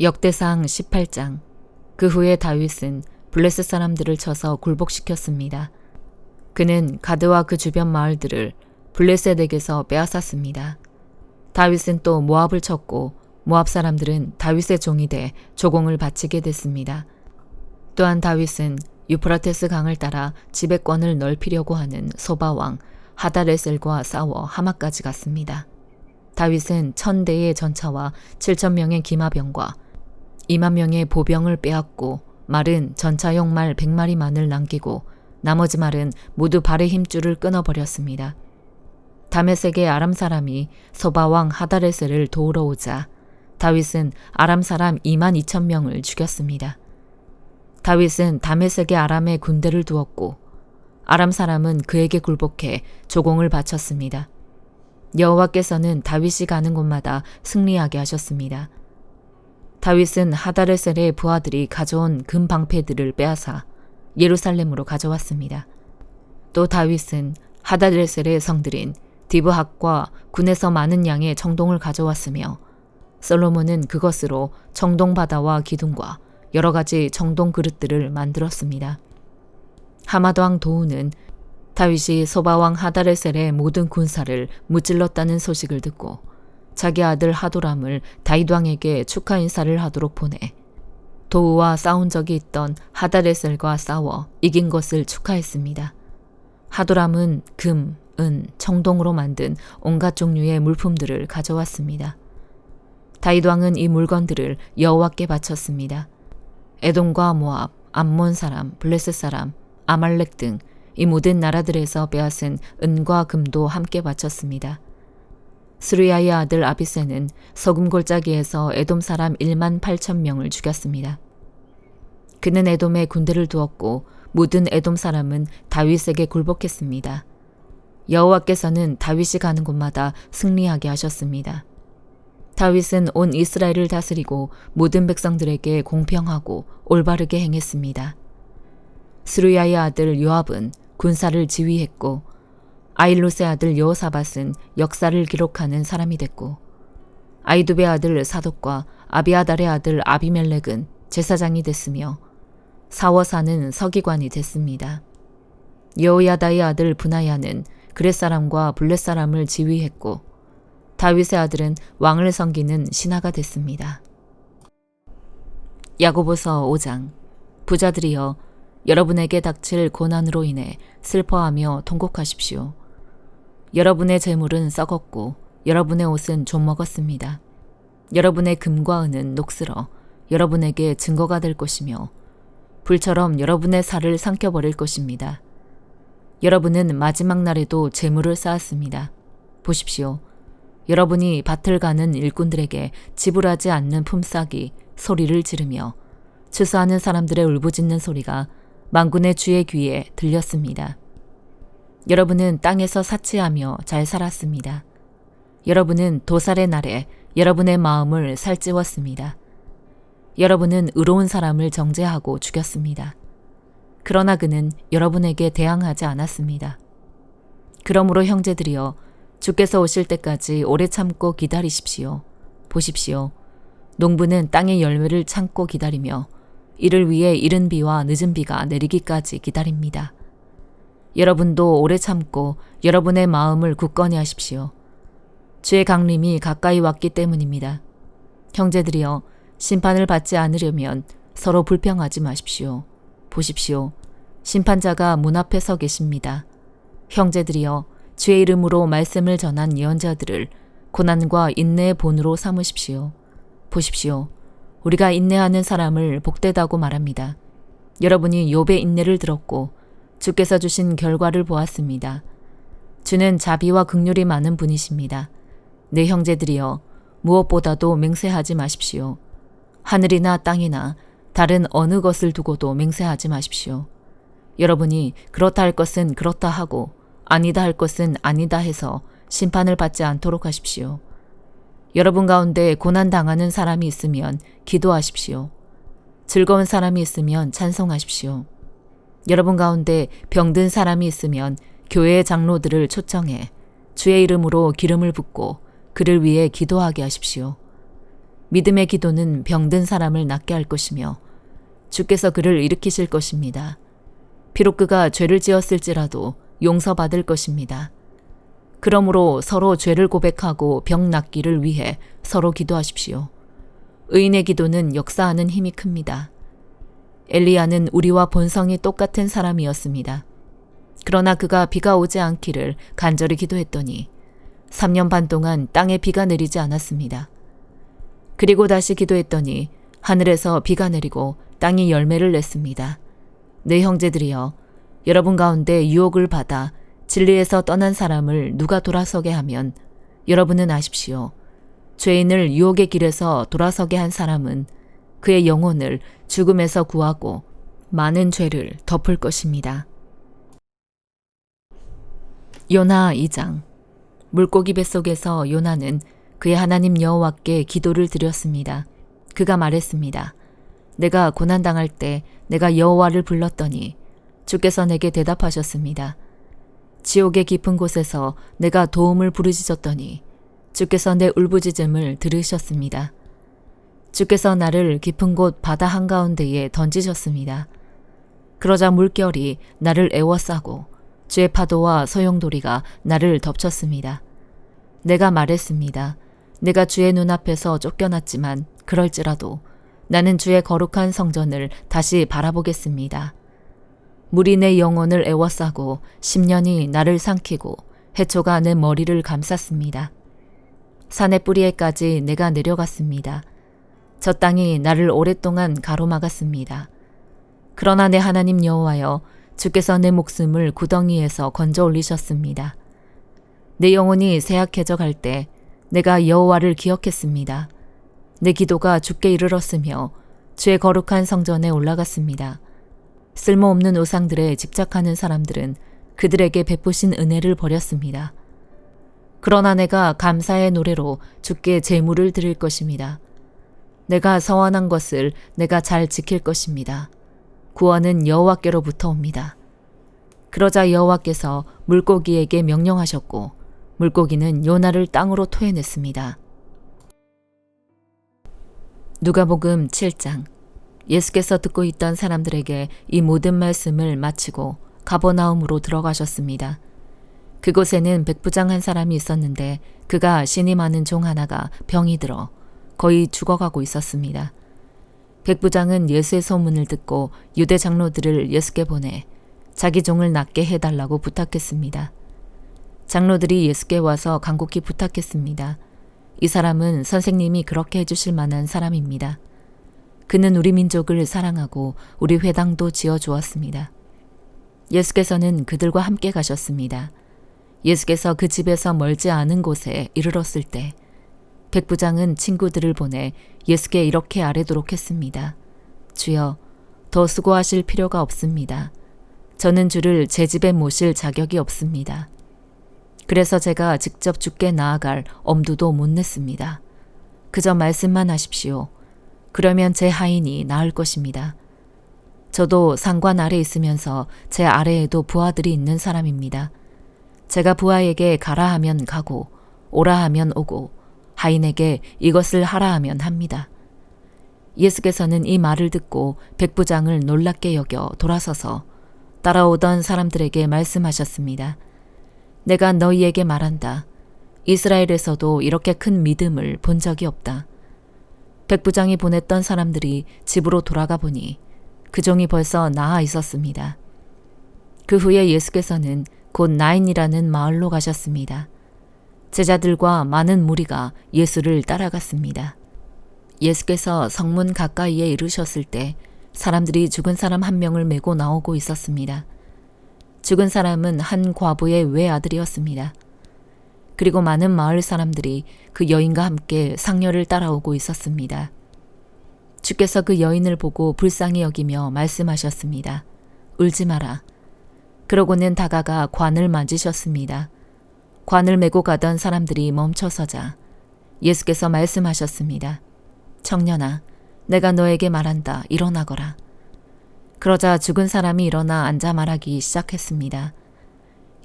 역대상 18장. 그 후에 다윗은 블레셋 사람들을 쳐서 굴복시켰습니다. 그는 가드와 그 주변 마을들을 블레셋에게서 빼앗았습니다. 다윗은 또 모압을 쳤고 모압 사람들은 다윗의 종이 돼 조공을 바치게 됐습니다. 또한 다윗은 유프라테스 강을 따라 지배권을 넓히려고 하는 소바왕 하다레셀과 싸워 하마까지 갔습니다. 다윗은 1000대의 전차와 7000명의 기마병과 20000명의 보병을 빼앗고 말은 전차용 말 100마리만을 남기고 나머지 말은 모두 발의 힘줄을 끊어버렸습니다. 다메섹의 아람 사람이 소바왕 하다레셀을 도우러 오자 다윗은 아람 사람 22,000명을 죽였습니다. 다윗은 다메섹의 아람에 군대를 두었고 아람 사람은 그에게 굴복해 조공을 바쳤습니다. 여호와께서는 다윗이 가는 곳마다 승리하게 하셨습니다. 다윗은 하다레셀의 부하들이 가져온 금 방패들을 빼앗아 예루살렘으로 가져왔습니다. 또 다윗은 하다레셀의 성들인 디브핫과 군에서 많은 양의 청동을 가져왔으며 솔로몬은 그것으로 청동바다와 기둥과 여러 가지 청동 그릇들을 만들었습니다. 하맛 왕 도우는 다윗이 소바왕 하다레셀의 모든 군사를 무찔렀다는 소식을 듣고 자기 아들 하도람을 다윗 왕에게 축하 인사를 하도록 보내 도우와 싸운 적이 있던 하다레셀과 싸워 이긴 것을 축하했습니다. 하도람은 금, 은, 청동으로 만든 온갖 종류의 물품들을 가져왔습니다. 다윗 왕은 이 물건들을 여호와께 바쳤습니다. 에돔과 모압, 암몬 사람, 블레셋 사람, 아말렉 등 이 모든 나라들에서 빼앗은 은과 금도 함께 바쳤습니다. 스루야의 아들 아비새는 소금 골짜기에서 에돔 사람 18,000명을 죽였습니다. 그는 에돔에 군대를 두었고 모든 에돔 사람은 다윗에게 굴복했습니다. 여호와께서는 다윗이 가는 곳마다 승리하게 하셨습니다. 다윗은 온 이스라엘을 다스리고 모든 백성들에게 공평하고 올바르게 행했습니다. 스루야의 아들 요압은 군사를 지휘했고 아일롯의 아들 여호사밧은 역사를 기록하는 사람이 됐고 아이두베의 아들 사독과 아비아달의 아들 아비멜렉은 제사장이 됐으며 사워사는 서기관이 됐습니다. 여호야다의 아들 브나야는 그렛 사람과 블렛 사람을 지휘했고 다윗의 아들은 왕을 섬기는 신하가 됐습니다. 야고보서 5장. 부자들이여 여러분에게 닥칠 고난으로 인해 슬퍼하며 통곡하십시오. 여러분의 재물은 썩었고 여러분의 옷은 좀 먹었습니다. 여러분의 금과 은은 녹슬어 여러분에게 증거가 될 것이며 불처럼 여러분의 살을 삼켜버릴 것입니다. 여러분은 마지막 날에도 재물을 쌓았습니다. 보십시오. 여러분이 밭을 가는 일꾼들에게 지불하지 않는 품삯이 소리를 지르며 추수하는 사람들의 울부짖는 소리가 만군의 주의 귀에 들렸습니다. 여러분은 땅에서 사치하며 잘 살았습니다. 여러분은 도살의 날에 여러분의 마음을 살찌웠습니다. 여러분은 의로운 사람을 정죄하고 죽였습니다. 그러나 그는 여러분에게 대항하지 않았습니다. 그러므로 형제들이여 주께서 오실 때까지 오래 참고 기다리십시오. 보십시오. 농부는 땅의 열매를 참고 기다리며 이를 위해 이른 비와 늦은 비가 내리기까지 기다립니다. 여러분도 오래 참고 여러분의 마음을 굳건히 하십시오. 주의 강림이 가까이 왔기 때문입니다. 형제들이여 심판을 받지 않으려면 서로 불평하지 마십시오. 보십시오. 심판자가 문 앞에 서 계십니다. 형제들이여 주의 이름으로 말씀을 전한 예언자들을 고난과 인내의 본으로 삼으십시오. 보십시오. 우리가 인내하는 사람을 복되다고 말합니다. 여러분이 욥의 인내를 들었고 주께서 주신 결과를 보았습니다. 주는 자비와 긍휼이 많은 분이십니다. 내 형제들이여 무엇보다도 맹세하지 마십시오. 하늘이나 땅이나 다른 어느 것을 두고도 맹세하지 마십시오. 여러분이 그렇다 할 것은 그렇다 하고 아니다 할 것은 아니다 해서 심판을 받지 않도록 하십시오. 여러분 가운데 고난당하는 사람이 있으면 기도하십시오. 즐거운 사람이 있으면 찬송하십시오. 여러분 가운데 병든 사람이 있으면 교회의 장로들을 초청해 주의 이름으로 기름을 붓고 그를 위해 기도하게 하십시오. 믿음의 기도는 병든 사람을 낫게 할 것이며 주께서 그를 일으키실 것입니다. 비록 그가 죄를 지었을지라도 용서받을 것입니다. 그러므로 서로 죄를 고백하고 병 낫기를 위해 서로 기도하십시오. 의인의 기도는 역사하는 힘이 큽니다. 엘리야는 우리와 본성이 똑같은 사람이었습니다. 그러나 그가 비가 오지 않기를 간절히 기도했더니 3년 반 동안 땅에 비가 내리지 않았습니다. 그리고 다시 기도했더니 하늘에서 비가 내리고 땅이 열매를 냈습니다. 네 형제들이여, 여러분 가운데 유혹을 받아 진리에서 떠난 사람을 누가 돌아서게 하면 여러분은 아십시오. 죄인을 유혹의 길에서 돌아서게 한 사람은 그의 영혼을 죽음에서 구하고 많은 죄를 덮을 것입니다. 요나 2장. 물고기 뱃속에서 요나는 그의 하나님 여호와께 기도를 드렸습니다. 그가 말했습니다. 내가 고난당할 때 내가 여호와를 불렀더니 주께서 내게 대답하셨습니다. 지옥의 깊은 곳에서 내가 도움을 부르짖었더니 주께서 내 울부짖음을 들으셨습니다. 주께서 나를 깊은 곳 바다 한가운데에 던지셨습니다. 그러자 물결이 나를 에워싸고 주의 파도와 소용돌이가 나를 덮쳤습니다. 내가 말했습니다. 내가 주의 눈앞에서 쫓겨났지만 그럴지라도 나는 주의 거룩한 성전을 다시 바라보겠습니다. 물이 내 영혼을 에워싸고 10년이 나를 삼키고 해초가 내 머리를 감쌌습니다. 산의 뿌리에까지 내가 내려갔습니다. 저 땅이 나를 오랫동안 가로막았습니다. 그러나 내 하나님 여호와여, 주께서 내 목숨을 구덩이에서 건져 올리셨습니다. 내 영혼이 쇠약해져 갈 때 내가 여호와를 기억했습니다. 내 기도가 주께 이르렀으며 주의 거룩한 성전에 올라갔습니다. 쓸모없는 우상들에 집착하는 사람들은 그들에게 베푸신 은혜를 버렸습니다. 그러나 내가 감사의 노래로 주께 제물을 드릴 것입니다. 내가 서원한 것을 내가 잘 지킬 것입니다. 구원은 여호와께로부터 옵니다. 그러자 여호와께서 물고기에게 명령하셨고 물고기는 요나를 땅으로 토해냈습니다. 누가복음 7장. 예수께서 듣고 있던 사람들에게 이 모든 말씀을 마치고 가버나움으로 들어가셨습니다. 그곳에는 백부장 한 사람이 있었는데 그가 신이 많은 종 하나가 병이 들어 거의 죽어가고 있었습니다. 백부장은 예수의 소문을 듣고 유대 장로들을 예수께 보내 자기 종을 낫게 해달라고 부탁했습니다. 장로들이 예수께 와서 간곡히 부탁했습니다. 이 사람은 선생님이 그렇게 해주실 만한 사람입니다. 그는 우리 민족을 사랑하고 우리 회당도 지어주었습니다. 예수께서는 그들과 함께 가셨습니다. 예수께서 그 집에서 멀지 않은 곳에 이르렀을 때 백부장은 친구들을 보내 예수께 이렇게 아뢰도록 했습니다. 주여, 더 수고하실 필요가 없습니다. 저는 주를 제 집에 모실 자격이 없습니다. 그래서 제가 직접 주께 나아갈 엄두도 못 냈습니다. 그저 말씀만 하십시오. 그러면 제 하인이 나을 것입니다. 저도 상관 아래 있으면서 제 아래에도 부하들이 있는 사람입니다. 제가 부하에게 가라 하면 가고 오라 하면 오고 하인에게 이것을 하라 하면 합니다. 예수께서는 이 말을 듣고 백부장을 놀랍게 여겨 돌아서서 따라오던 사람들에게 말씀하셨습니다. 내가 너희에게 말한다. 이스라엘에서도 이렇게 큰 믿음을 본 적이 없다. 백부장이 보냈던 사람들이 집으로 돌아가 보니 그 종이 벌써 나아 있었습니다. 그 후에 예수께서는 곧 나인이라는 마을로 가셨습니다. 제자들과 많은 무리가 예수를 따라갔습니다. 예수께서 성문 가까이에 이르셨을 때 사람들이 죽은 사람 한 명을 메고 나오고 있었습니다. 죽은 사람은 한 과부의 외아들이었습니다. 그리고 많은 마을 사람들이 그 여인과 함께 상녀를 따라오고 있었습니다. 주께서 그 여인을 보고 불쌍히 여기며 말씀하셨습니다. 울지 마라. 그러고는 다가가 관을 만지셨습니다. 관을 메고 가던 사람들이 멈춰서자 예수께서 말씀하셨습니다. 청년아, 내가 너에게 말한다. 일어나거라. 그러자 죽은 사람이 일어나 앉아 말하기 시작했습니다.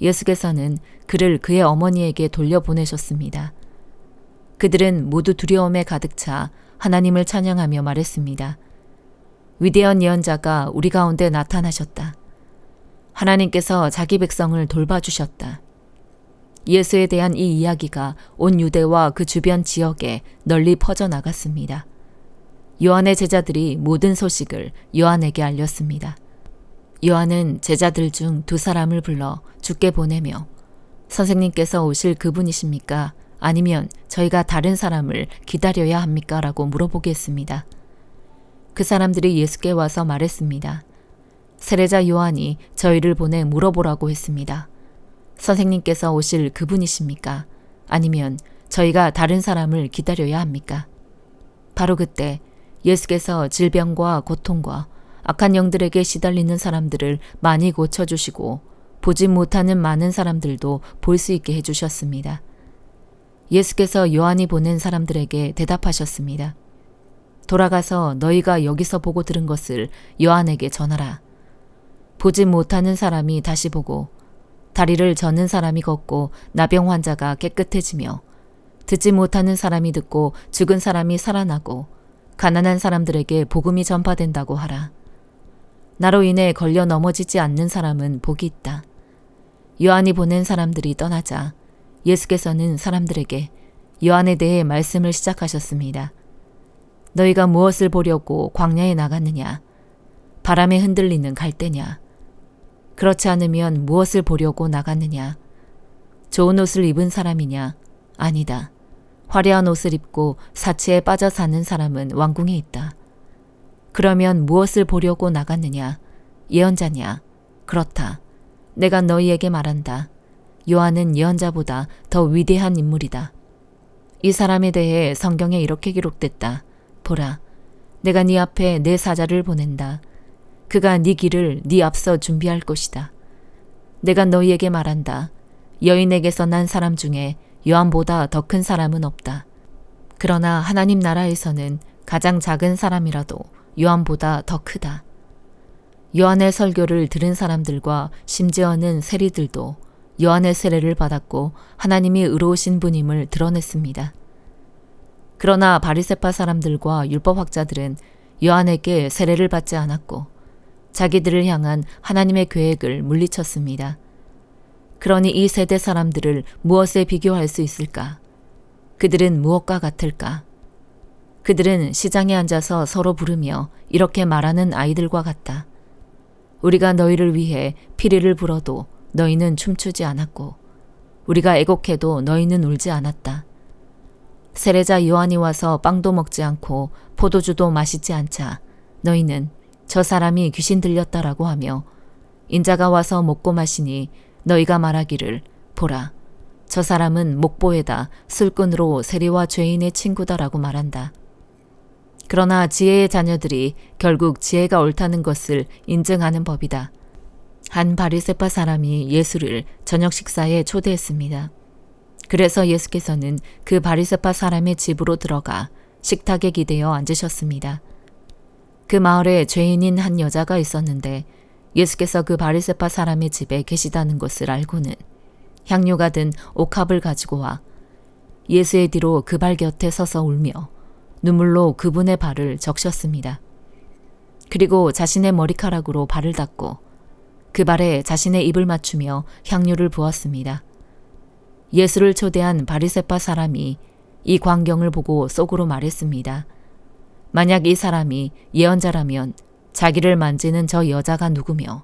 예수께서는 그를 그의 어머니에게 돌려보내셨습니다. 그들은 모두 두려움에 가득 차 하나님을 찬양하며 말했습니다. 위대한 예언자가 우리 가운데 나타나셨다. 하나님께서 자기 백성을 돌봐주셨다. 예수에 대한 이 이야기가 온 유대와 그 주변 지역에 널리 퍼져나갔습니다. 요한의 제자들이 모든 소식을 요한에게 알렸습니다. 요한은 제자들 중 2사람을 불러 주께 보내며 선생님께서 오실 그분이십니까? 아니면 저희가 다른 사람을 기다려야 합니까? 라고 물어보게 했습니다. 그 사람들이 예수께 와서 말했습니다. 세례자 요한이 저희를 보내 물어보라고 했습니다. 선생님께서 오실 그분이십니까? 아니면 저희가 다른 사람을 기다려야 합니까? 바로 그때 예수께서 질병과 고통과 악한 영들에게 시달리는 사람들을 많이 고쳐주시고 보지 못하는 많은 사람들도 볼 수 있게 해주셨습니다. 예수께서 요한이 보낸 사람들에게 대답하셨습니다. 돌아가서 너희가 여기서 보고 들은 것을 요한에게 전하라. 보지 못하는 사람이 다시 보고 다리를 저는 사람이 걷고 나병 환자가 깨끗해지며 듣지 못하는 사람이 듣고 죽은 사람이 살아나고 가난한 사람들에게 복음이 전파된다고 하라. 나로 인해 걸려 넘어지지 않는 사람은 복이 있다. 요한이 보낸 사람들이 떠나자 예수께서는 사람들에게 요한에 대해 말씀을 시작하셨습니다. 너희가 무엇을 보려고 광야에 나갔느냐? 바람에 흔들리는 갈대냐? 그렇지 않으면 무엇을 보려고 나갔느냐? 좋은 옷을 입은 사람이냐? 아니다. 화려한 옷을 입고 사치에 빠져 사는 사람은 왕궁에 있다. 그러면 무엇을 보려고 나갔느냐? 예언자냐? 그렇다. 내가 너희에게 말한다. 요한은 예언자보다 더 위대한 인물이다. 이 사람에 대해 성경에 이렇게 기록됐다. 보라, 내가 네 앞에 내 사자를 보낸다. 그가 네 길을 네 앞서 준비할 것이다. 내가 너희에게 말한다. 여인에게서 난 사람 중에 요한보다 더 큰 사람은 없다. 그러나 하나님 나라에서는 가장 작은 사람이라도 요한보다 더 크다. 요한의 설교를 들은 사람들과 심지어는 세리들도 요한의 세례를 받았고 하나님이 의로우신 분임을 드러냈습니다. 그러나 바리새파 사람들과 율법학자들은 요한에게 세례를 받지 않았고 자기들을 향한 하나님의 계획을 물리쳤습니다. 그러니 이 세대 사람들을 무엇에 비교할 수 있을까? 그들은 무엇과 같을까? 그들은 시장에 앉아서 서로 부르며 이렇게 말하는 아이들과 같다. 우리가 너희를 위해 피리를 불어도 너희는 춤추지 않았고 우리가 애곡해도 너희는 울지 않았다. 세례자 요한이 와서 빵도 먹지 않고 포도주도 마시지 않자 너희는 저 사람이 귀신 들렸다라고 하며 인자가 와서 먹고 마시니 너희가 말하기를 보라, 저 사람은 목보에다 술꾼으로 세리와 죄인의 친구다라고 말한다. 그러나 지혜의 자녀들이 결국 지혜가 옳다는 것을 인증하는 법이다. 한 바리새파 사람이 예수를 저녁 식사에 초대했습니다. 그래서 예수께서는 그 바리새파 사람의 집으로 들어가 식탁에 기대어 앉으셨습니다. 그 마을에 죄인인 한 여자가 있었는데 예수께서 그 바리새파 사람의 집에 계시다는 것을 알고는 향료가 든 옥합을 가지고 와 예수의 뒤로 그 발 곁에 서서 울며 눈물로 그분의 발을 적셨습니다. 그리고 자신의 머리카락으로 발을 닦고 그 발에 자신의 입을 맞추며 향료를 부었습니다. 예수를 초대한 바리새파 사람이 이 광경을 보고 속으로 말했습니다. 만약 이 사람이 예언자라면 자기를 만지는 저 여자가 누구며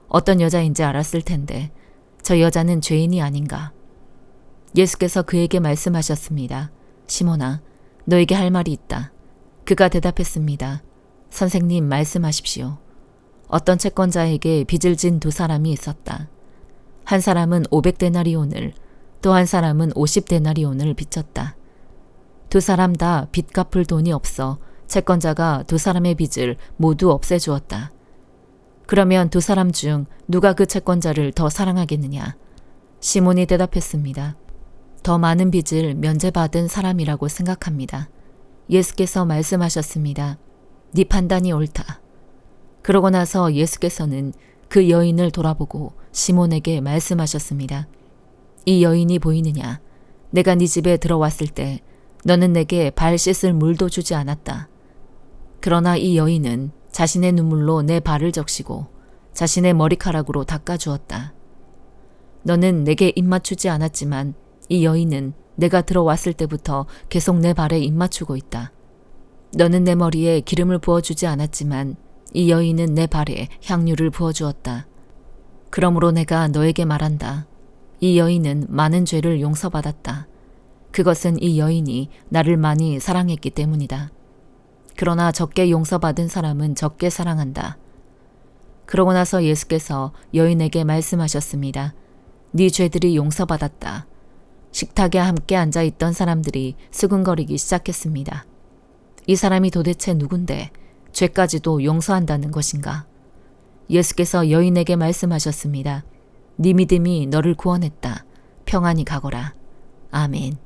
어떤 여자인지 알았을 텐데 저 여자는 죄인이 아닌가. 예수께서 그에게 말씀하셨습니다. 시몬아, 너에게 할 말이 있다. 그가 대답했습니다. 선생님, 말씀하십시오. 어떤 채권자에게 빚을 진 2사람이 있었다. 한 사람은 500데나리온을, 또 한 사람은 50데나리온을 빚졌다. 2사람 다 빚 갚을 돈이 없어 채권자가 2사람의 빚을 모두 없애주었다. 그러면 2사람 중 누가 그 채권자를 더 사랑하겠느냐? 시몬이 대답했습니다. 더 많은 빚을 면제받은 사람이라고 생각합니다. 예수께서 말씀하셨습니다. 네 판단이 옳다. 그러고 나서 예수께서는 그 여인을 돌아보고 시몬에게 말씀하셨습니다. 이 여인이 보이느냐? 내가 네 집에 들어왔을 때 너는 내게 발 씻을 물도 주지 않았다. 그러나 이 여인은 자신의 눈물로 내 발을 적시고 자신의 머리카락으로 닦아주었다. 너는 내게 입맞추지 않았지만 이 여인은 내가 들어왔을 때부터 계속 내 발에 입맞추고 있다. 너는 내 머리에 기름을 부어주지 않았지만 이 여인은 내 발에 향유를 부어주었다. 그러므로 내가 너에게 말한다. 이 여인은 많은 죄를 용서받았다. 그것은 이 여인이 나를 많이 사랑했기 때문이다. 그러나 적게 용서받은 사람은 적게 사랑한다. 그러고 나서 예수께서 여인에게 말씀하셨습니다. 네 죄들이 용서받았다. 식탁에 함께 앉아있던 사람들이 수근거리기 시작했습니다. 이 사람이 도대체 누군데 죄까지도 용서한다는 것인가? 예수께서 여인에게 말씀하셨습니다. 네 믿음이 너를 구원했다. 평안히 가거라. 아멘.